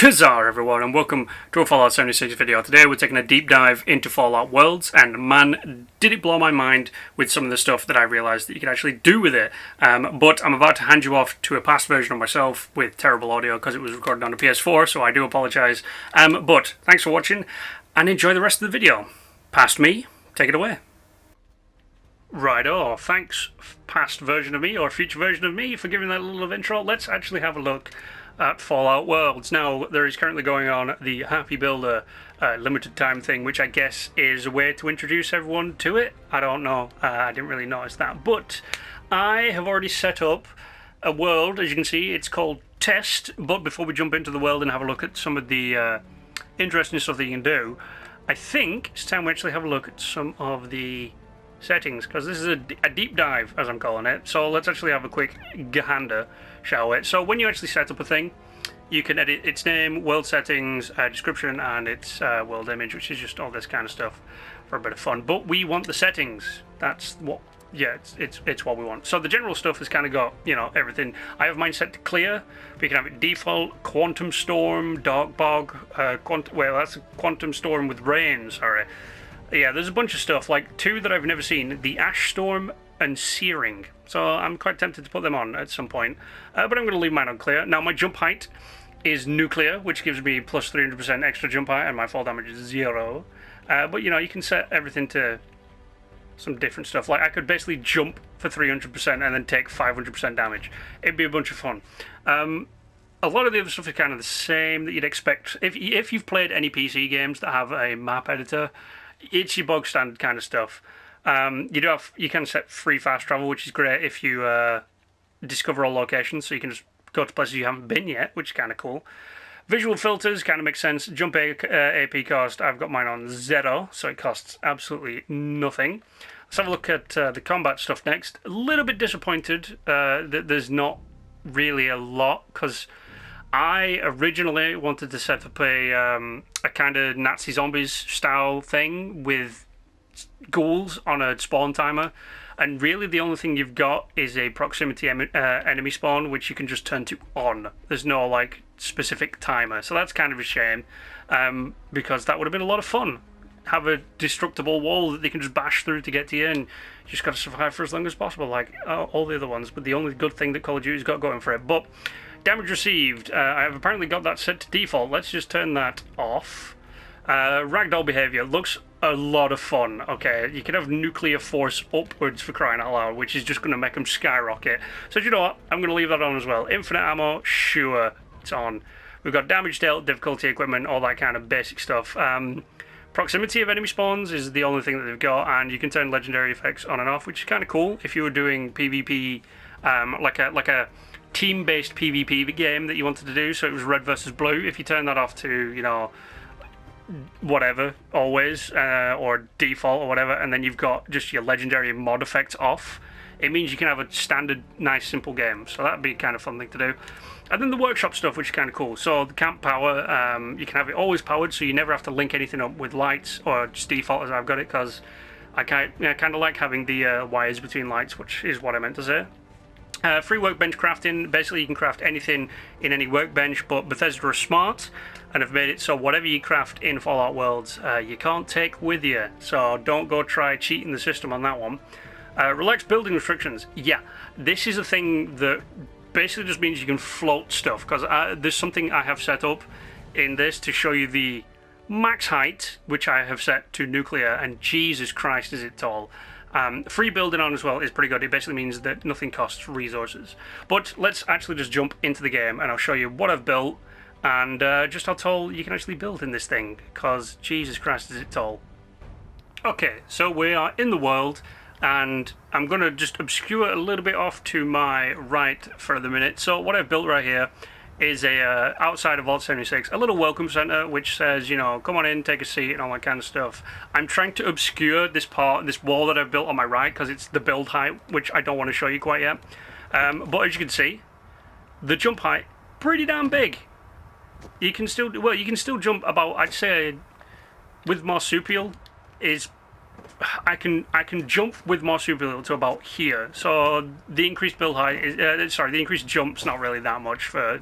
Kazar everyone, and welcome to a Fallout 76 video. Today we're taking a deep dive into Fallout Worlds, and man, did it blow my mind with some of the stuff that I realised that you can actually do with it. But I'm about to hand you off to a past version of myself with terrible audio because it was recorded on a PS4, so I do apologise. But thanks for watching, and enjoy the rest of the video. Past me, take it away. Righto, thanks past version of me, or future version of me, for giving that little intro. Let's actually have a look at Fallout Worlds. Now, there is currently going on the Happy Builder limited time thing, which I guess is a way to introduce everyone to it. I don't know, I didn't really notice that, but I have already set up a world. As you can see, it's called Test. But before we jump into the world and have a look at some of the interesting stuff that you can do, I think it's time we actually have a look at some of the settings, because this is a deep dive, as I'm calling it. So let's actually have a quick gander, shall we? So when you actually set up a thing, you can edit its name, world settings, description, and its world image, which is just all this kind of stuff for a bit of fun. But we want the settings. That's what, yeah, it's what we want. So the general stuff has kind of got, you know, everything. I have mine set to clear, but you can have it default, quantum storm, dark bog, well, that's a quantum storm with rain, sorry. Yeah, there's a bunch of stuff, like two that I've never seen, the Ash Storm and Searing. So I'm quite tempted to put them on at some point, but I'm going to leave mine on clear. Now my jump height is nuclear, which gives me plus 300% extra jump height, and my fall damage is 0. But you know, you can set everything to some different stuff. Like I could basically jump for 300% and then take 500% damage. It'd be a bunch of fun. A lot of the other stuff is kind of the same that you'd expect. If you've played any PC games that have a map editor, it's your bog standard kind of stuff. You can set free fast travel, which is great if you discover all locations, so you can just go to places you haven't been yet, which is kind of cool. Visual filters kind of make sense. Jump AP cost, I've got mine on 0, so it costs absolutely nothing. Let's have a look at the combat stuff next. A little bit disappointed that there's not really a lot, because I originally wanted to set up a kind of Nazi zombies style thing with ghouls on a spawn timer, and really the only thing you've got is a proximity enemy spawn, which you can just turn to on. There's no like specific timer, so that's kind of a shame, because that would have been a lot of fun. Have a destructible wall that they can just bash through to get to you, and you just got to survive for as long as possible, like all the other ones. But the only good thing that Call of Duty's got going for it. But damage received, I have apparently got that set to default. Let's just turn that off. Ragdoll behavior looks a lot of fun. Okay, you can have nuclear force upwards, for crying out loud, which is just going to make them skyrocket. So you know what, I'm going to leave that on as well. Infinite ammo, sure, it's on. We've got damage dealt, difficulty, equipment, all that kind of basic stuff. Proximity of enemy spawns is the only thing that they've got, and you can turn legendary effects on and off, which is kind of cool if you were doing PvP, like a team-based PvP game that you wanted to do, so it was red versus blue. If you turn that off to, you know, whatever, always, or default or whatever, and then you've got just your legendary mod effects off, it means you can have a standard, nice, simple game. So that'd be kind of fun thing to do. And then the workshop stuff, which is kind of cool. So the camp power, you can have it always powered, so you never have to link anything up with lights, or just default as I've got it, because I kind of like having the wires between lights, which is what I meant to say. Free workbench crafting. Basically you can craft anything in any workbench, but Bethesda are smart and have made it so whatever you craft in Fallout Worlds, you can't take with you, so don't go try cheating the system on that one. Relaxed building restrictions. Yeah, this is a thing that basically just means you can float stuff, because there's something I have set up in this to show you the max height, which I have set to nuclear, and Jesus Christ is it tall. Free building on as well is pretty good. It basically means that nothing costs resources. But let's actually just jump into the game, and I'll show you what I've built, and just how tall you can actually build in this thing, because Jesus Christ is it tall. Okay, so we are in the world, and I'm going to just obscure a little bit off to my right for the minute. So what I've built right here is a outside of Vault 76, a little welcome center, which says, you know, come on in, take a seat, and all that kind of stuff. I'm trying to obscure this wall that I've built on my right, because it's the build height, which I don't want to show you quite yet. But as you can see, the jump height, pretty damn big. You can still jump about, I'd say, with marsupial is, I can jump with marsupial to about here. So the increased build height is, the increased jump's not really that much for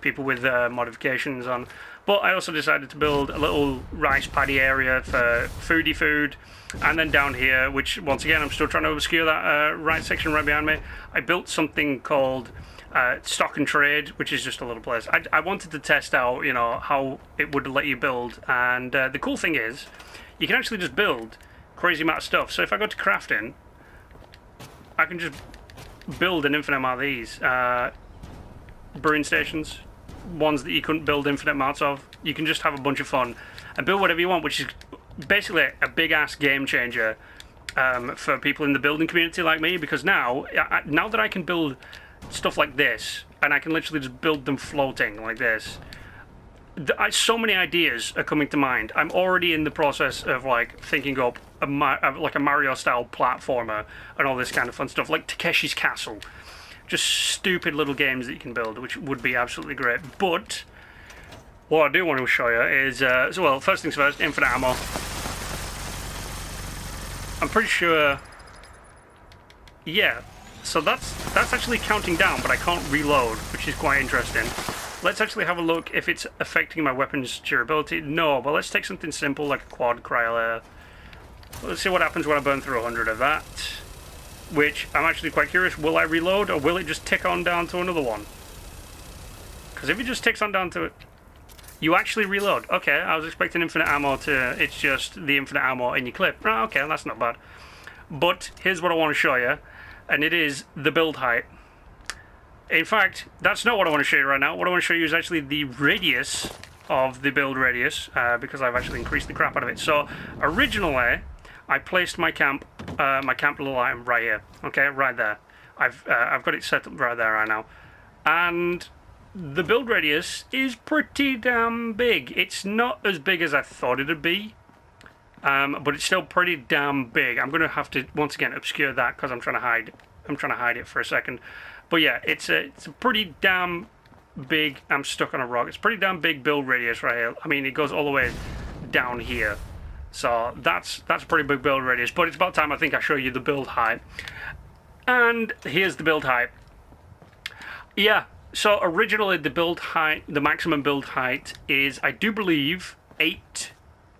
people with modifications on. But I also decided to build a little rice paddy area for foodie food. And then down here, which once again I'm still trying to obscure that right section right behind me, I built something called stock and trade, which is just a little place. I wanted to test out, you know, how it would let you build. And the cool thing is, you can actually just build crazy amount of stuff. So if I go to crafting, I can just build an infinite amount of these brewing stations, ones that you couldn't build infinite amounts of. You can just have a bunch of fun and build whatever you want, which is basically a big ass game changer for people in the building community like me, because now that I can build stuff like this, and I can literally just build them floating like this, so many ideas are coming to mind. I'm already in the process of like thinking up like a Mario style platformer and all this kind of fun stuff, like Takeshi's Castle. Just stupid little games that you can build, which would be absolutely great. But what I do want to show you is, well, first things first, infinite ammo. I'm pretty sure, yeah, so that's actually counting down, but I can't reload, which is quite interesting. Let's actually have a look if it's affecting my weapon's durability. No, but let's take something simple like a quad cryo. Let's see what happens when I burn through 100 of that. Which, I'm actually quite curious, will I reload or will it just tick on down to another one? Because if it just ticks on down to it, you actually reload. Okay, I was expecting infinite ammo to, it's just the infinite ammo in your clip. Oh, okay, that's not bad. But here's what I want to show you, and it is the build height. In fact, that's not what I want to show you right now. What I want to show you is actually the radius of the build radius, because I've actually increased the crap out of it. So, originally, I placed my camp little item right here. Okay, right there. I've got it set up right there right now. And the build radius is pretty damn big. It's not as big as I thought it'd be, but it's still pretty damn big. I'm going to have to, once again, obscure that because I'm trying to hide it for a second. But yeah, it's a pretty damn big. I'm stuck on a rock. It's a pretty damn big build radius right here. I mean, it goes all the way down here. So that's a pretty big build radius. But it's about time I think I show you the build height. And here's the build height. Yeah. So originally the build height, the maximum build height is, I do believe, 8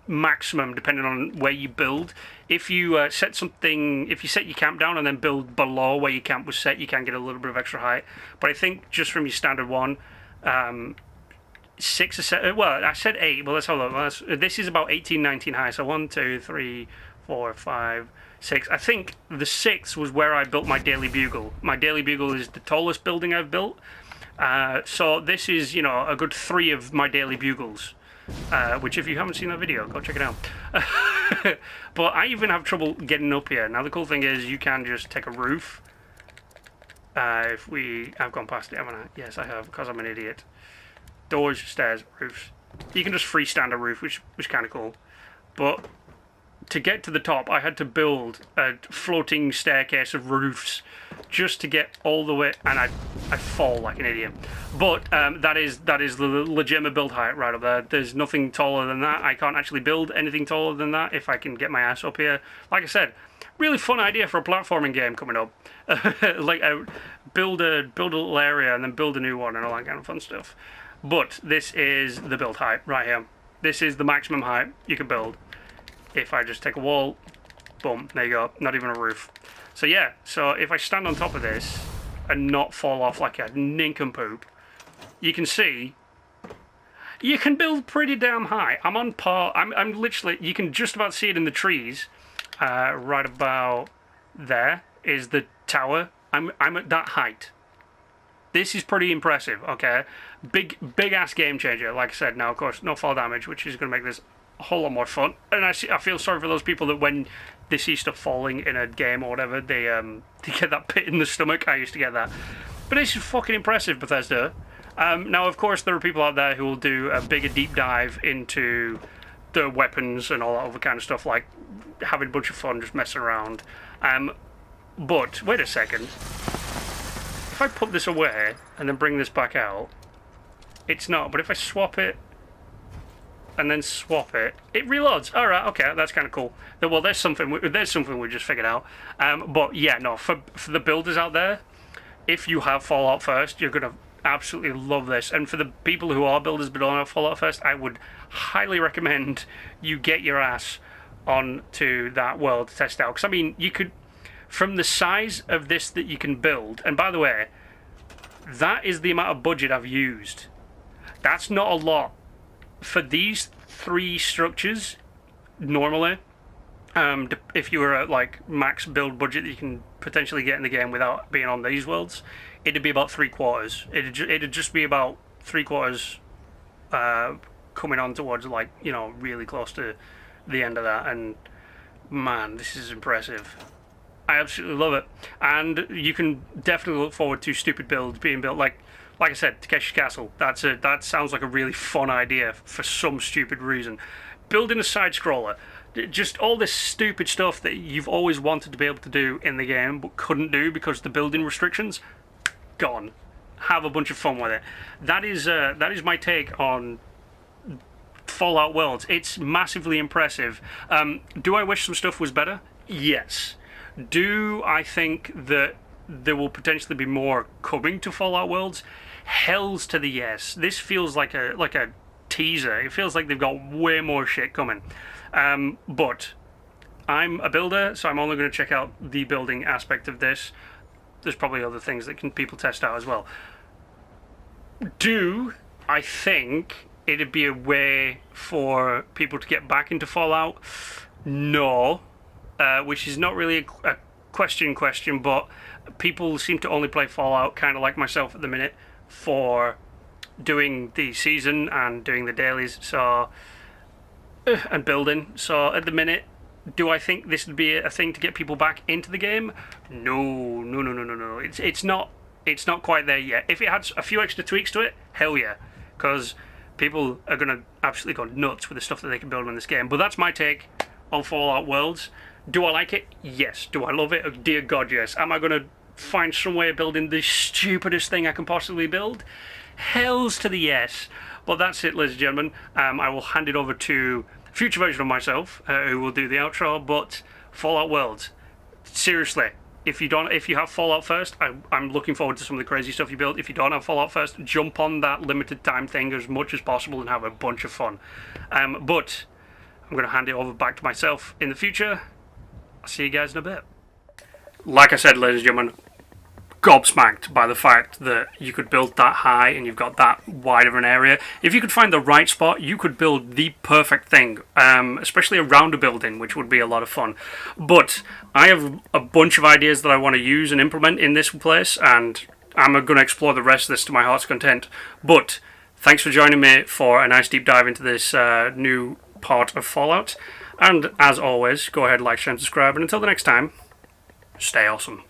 maximum, depending on where you build. If you set your camp down and then build below where your camp was set, you can get a little bit of extra height. But I think just from your standard one, 6 or 7, well, I said 8, but let's have a look. This is about 18, 19 high, so 1, 2, 3, 4, 5, 6. I think the 6 was where I built my Daily Bugle. My Daily Bugle is the tallest building I've built. So this is, you know, a good 3 of my Daily Bugles. Which, if you haven't seen that video, go check it out. But I even have trouble getting up here. Now, the cool thing is you can just take a roof. I've gone past it, haven't I? Yes, I have, because I'm an idiot. Doors, stairs, roofs. You can just freestand a roof, which was kind of cool. But to get to the top, I had to build a floating staircase of roofs just to get all the way, and I fall like an idiot. But that is the legitimate build height right up there. There's nothing taller than that. I can't actually build anything taller than that if I can get my ass up here. Like I said, really fun idea for a platforming game coming up. Like build a little area and then build a new one and all that kind of fun stuff. But this is the build height right here. This is the maximum height you can build. If I just take a wall, boom, there you go. Not even a roof. So yeah, so if I stand on top of this and not fall off like a nincompoop, you can see you can build pretty damn high. I'm on par. I'm literally, you can just about see it in the trees. Right about there is the tower. I'm at that height. This is pretty impressive, okay? Big ass game changer, like I said. Now, of course, no fall damage, which is going to make this a whole lot more fun. And I feel sorry for those people that when they see stuff falling in a game or whatever, they get that pit in the stomach. I used to get that. But this is fucking impressive, Bethesda. Now, of course, there are people out there who will do a bigger deep dive into the weapons and all that other kind of stuff, like having a bunch of fun, just messing around. But, wait a second. If I put this away and then bring this back out, it's not. But if I swap it and then swap it, it reloads. All right, okay, that's kind of cool. Well, there's something we just figured out. But yeah, no, for the builders out there, if you have Fallout first, you're gonna absolutely love this. And for the people who are builders but don't have Fallout first, I would highly recommend you get your ass onto that world to test out. Because I mean, you could, from the size of this that you can build, and by the way, that is the amount of budget I've used. That's not a lot for these 3 structures. Normally, if you were at like max build budget that you can potentially get in the game without being on these worlds, it'd be about 3/4. It'd just be about 3/4 coming on towards, like, you know, really close to the end of that. And man, this is impressive. I absolutely love it, and you can definitely look forward to stupid builds being built. Like I said, Takeshi's Castle. That sounds like a really fun idea for some stupid reason. Building a side scroller, just all this stupid stuff that you've always wanted to be able to do in the game but couldn't do because of the building restrictions. Gone. Have a bunch of fun with it. That is my take on Fallout Worlds. It's massively impressive. Do I wish some stuff was better? Yes. Do I think that there will potentially be more coming to Fallout Worlds? Hells to the yes. This feels like a teaser. It feels like they've got way more shit coming. But I'm a builder, so I'm only going to check out the building aspect of this. There's probably other things that people test out as well. Do I think it'd be a way for people to get back into Fallout? No. Which is not really a question, but people seem to only play Fallout, kind of like myself at the minute, for doing the season and doing the dailies, so and building. So at the minute, do I think this would be a thing to get people back into the game? No. It's not quite there yet. If it had a few extra tweaks to it, hell yeah, because people are gonna absolutely go nuts with the stuff that they can build in this game. But that's my take on Fallout Worlds. Do I like it? Yes. Do I love it? Oh, dear God, yes. Am I gonna find some way of building the stupidest thing I can possibly build? Hells to the yes. But that's it, ladies and gentlemen. I will hand it over to a future version of myself, who will do the outro. But Fallout Worlds, seriously, if you have Fallout first, I'm looking forward to some of the crazy stuff you build. If you don't have Fallout first, jump on that limited time thing as much as possible and have a bunch of fun. But I'm going to hand it over back to myself in the future. I'll see you guys in a bit. Like I said, ladies and gentlemen, gobsmacked by the fact that you could build that high and you've got that wide of an area. If you could find the right spot, you could build the perfect thing, especially around a building, which would be a lot of fun. But I have a bunch of ideas that I want to use and implement in this place, and I'm going to explore the rest of this to my heart's content. But thanks for joining me for a nice deep dive into this new part of Fallout. And as always, go ahead, like, share, and subscribe. And until the next time, stay awesome.